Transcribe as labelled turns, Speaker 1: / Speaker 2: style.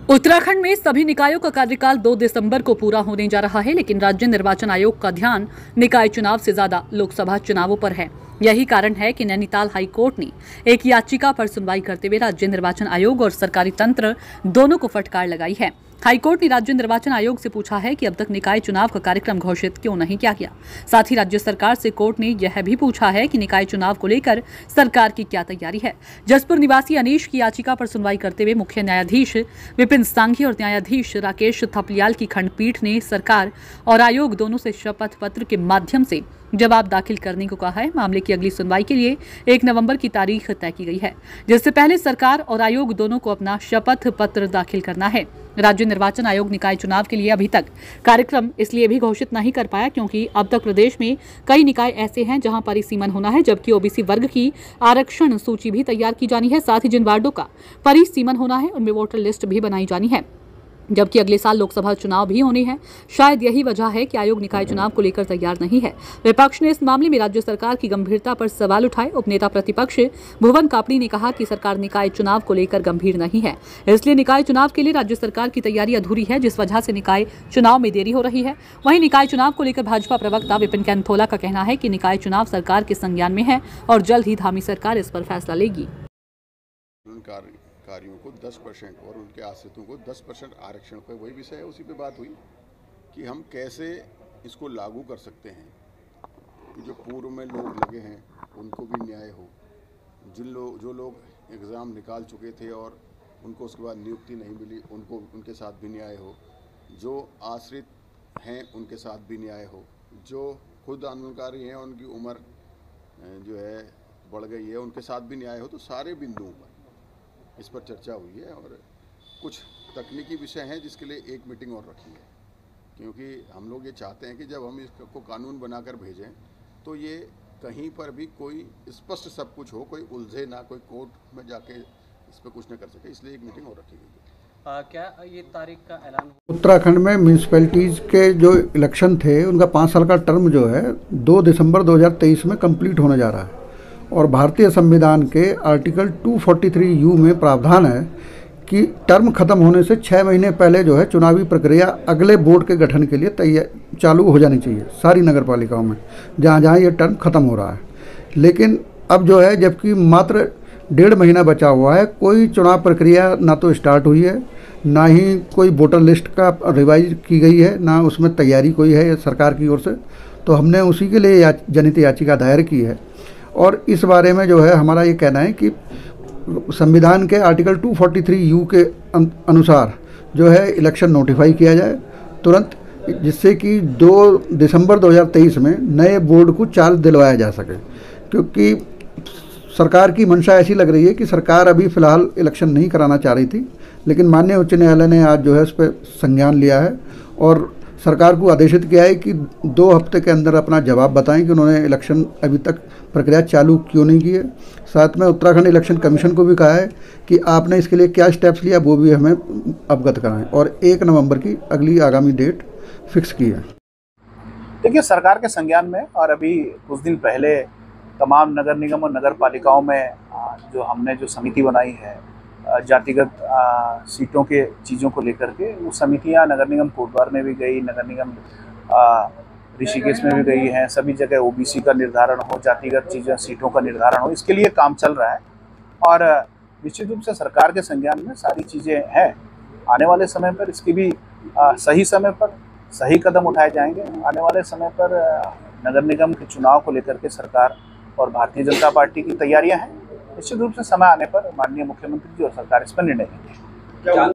Speaker 1: उत्तराखंड में सभी निकायों का कार्यकाल 2 दिसंबर को पूरा होने जा रहा है, लेकिन राज्य निर्वाचन आयोग का ध्यान निकाय चुनाव से ज्यादा लोकसभा चुनावों पर है। यही कारण है कि नैनीताल हाई कोर्ट ने एक याचिका पर सुनवाई करते हुए राज्य निर्वाचन आयोग और सरकारी तंत्र दोनों को फटकार लगाई है। हाईकोर्ट ने राज्य निर्वाचन आयोग से पूछा है कि अब तक निकाय चुनाव का कार्यक्रम घोषित क्यों नहीं किया गया। साथ ही राज्य सरकार से कोर्ट ने यह भी पूछा है कि निकाय चुनाव को लेकर सरकार की क्या तैयारी है। जसपुर निवासी अनीश की याचिका पर सुनवाई करते हुए मुख्य न्यायाधीश विपिन सांघी और न्यायाधीश राकेश थपलियाल की खंडपीठ ने सरकार और आयोग दोनों से शपथ पत्र के माध्यम से जवाब दाखिल करने को कहा है। मामले की अगली सुनवाई के लिए 1 नवंबर की तारीख तय की गई है, जिससे पहले सरकार और आयोग दोनों को अपना शपथ पत्र दाखिल करना है। राज्य निर्वाचन आयोग निकाय चुनाव के लिए अभी तक कार्यक्रम इसलिए भी घोषित नहीं कर पाया क्योंकि अब तक प्रदेश में कई निकाय ऐसे हैं जहां परिसीमन होना है, जबकि ओबीसी वर्ग की आरक्षण सूची भी तैयार की जानी है। साथ ही जिन वार्डों का परिसीमन होना है उनमें वोटर लिस्ट भी बनाई जानी है, जबकि अगले साल लोकसभा चुनाव भी होने हैं। शायद यही वजह है कि आयोग निकाय चुनाव को लेकर तैयार नहीं है। विपक्ष ने इस मामले में राज्य सरकार की गंभीरता पर सवाल उठाए। उपनेता प्रतिपक्ष भुवन कापड़ी ने कहा कि सरकार निकाय चुनाव को लेकर गंभीर नहीं है, इसलिए निकाय चुनाव के लिए राज्य सरकार की तैयारी अधूरी है, जिस वजह से निकाय चुनाव में देरी हो रही है। वहीं निकाय चुनाव को लेकर भाजपा प्रवक्ता विपिन कैंथोला का कहना है कि निकाय चुनाव सरकार के संज्ञान में है और जल्द ही धामी सरकार इस पर फैसला लेगी।
Speaker 2: कार्यों को 10% और उनके आश्रितों को 10% आरक्षण पर वही विषय है, उसी पे बात हुई कि हम कैसे इसको लागू कर सकते हैं कि जो पूर्व में लोग लगे हैं उनको भी न्याय हो, जो लोग एग्ज़ाम निकाल चुके थे और उनको उसके बाद नियुक्ति नहीं मिली उनको उनके साथ भी न्याय हो, जो आश्रित हैं उनके साथ भी न्याय हो, जो खुद आंदोलनकारी हैं उनकी उम्र जो है बढ़ गई है उनके साथ भी न्याय हो। तो सारे बिंदुओं पर इस पर चर्चा हुई है और कुछ तकनीकी विषय हैं जिसके लिए एक मीटिंग और रखी है, क्योंकि हम लोग ये चाहते हैं कि जब हम इसको कानून बनाकर भेजें तो ये कहीं पर भी कोई स्पष्ट सब कुछ हो, कोई उलझे ना, कोई कोर्ट में जाके इस पर कुछ न कर सके, इसलिए एक मीटिंग और रखी गई है।
Speaker 3: क्या ये तारीख का ऐलान?
Speaker 4: उत्तराखंड में म्यूनिसिपैलिटीज़ के जो इलेक्शन थे उनका 5 साल का टर्म जो है 2 दिसंबर 2023 में कंप्लीट होने जा रहा है और भारतीय संविधान के आर्टिकल 243U में प्रावधान है कि टर्म खत्म होने से 6 महीने पहले जो है चुनावी प्रक्रिया अगले बोर्ड के गठन के लिए चालू हो जानी चाहिए सारी नगर पालिकाओं में जहाँ जहाँ ये टर्म खत्म हो रहा है। लेकिन अब जो है जबकि मात्र 1.5 महीना बचा हुआ है, कोई चुनाव प्रक्रिया ना तो स्टार्ट हुई है, ना ही कोई वोटर लिस्ट का रिवाइज की गई है, ना उसमें तैयारी कोई है सरकार की ओर से। तो हमने उसी के लिए जनहित याचिका दायर की है और इस बारे में जो है हमारा ये कहना है कि संविधान के आर्टिकल 243U के अनुसार जो है इलेक्शन नोटिफाई किया जाए तुरंत, जिससे कि 2 दिसंबर 2023 में नए बोर्ड को चार्ज दिलवाया जा सके। क्योंकि सरकार की मंशा ऐसी लग रही है कि सरकार अभी फ़िलहाल इलेक्शन नहीं कराना चाह रही थी, लेकिन माननीय उच्च न्यायालय ने आज जो है इस पर संज्ञान लिया है और सरकार को आदेशित किया है कि 2 हफ्ते के अंदर अपना जवाब बताएं कि उन्होंने इलेक्शन अभी तक प्रक्रिया चालू क्यों नहीं की है। साथ में उत्तराखंड इलेक्शन कमीशन को भी कहा है कि आपने इसके लिए क्या स्टेप्स लिया वो भी हमें अवगत कराएं और 1 नवंबर की अगली आगामी डेट फिक्स की है।
Speaker 5: देखिए, सरकार के संज्ञान में और अभी कुछ दिन पहले तमाम नगर निगम और नगर पालिकाओं में जो हमने जो समिति बनाई है जातिगत सीटों के चीज़ों को लेकर के, वो समितियां नगर निगम कोटद्वार में भी गई, नगर निगम ऋषिकेश में भी गई हैं। सभी जगह ओबीसी का निर्धारण हो, जातिगत चीज़ें सीटों का निर्धारण हो, इसके लिए काम चल रहा है और निश्चित रूप से सरकार के संज्ञान में सारी चीज़ें हैं। आने वाले समय पर इसकी भी सही समय पर सही कदम उठाए जाएंगे। आने वाले समय पर नगर निगम के चुनाव को लेकर के सरकार और भारतीय जनता पार्टी की तैयारियां हैं। निश्चित रूप से समय आने पर माननीय मुख्यमंत्री जी और सरकार इस पर निर्णय लेंगे।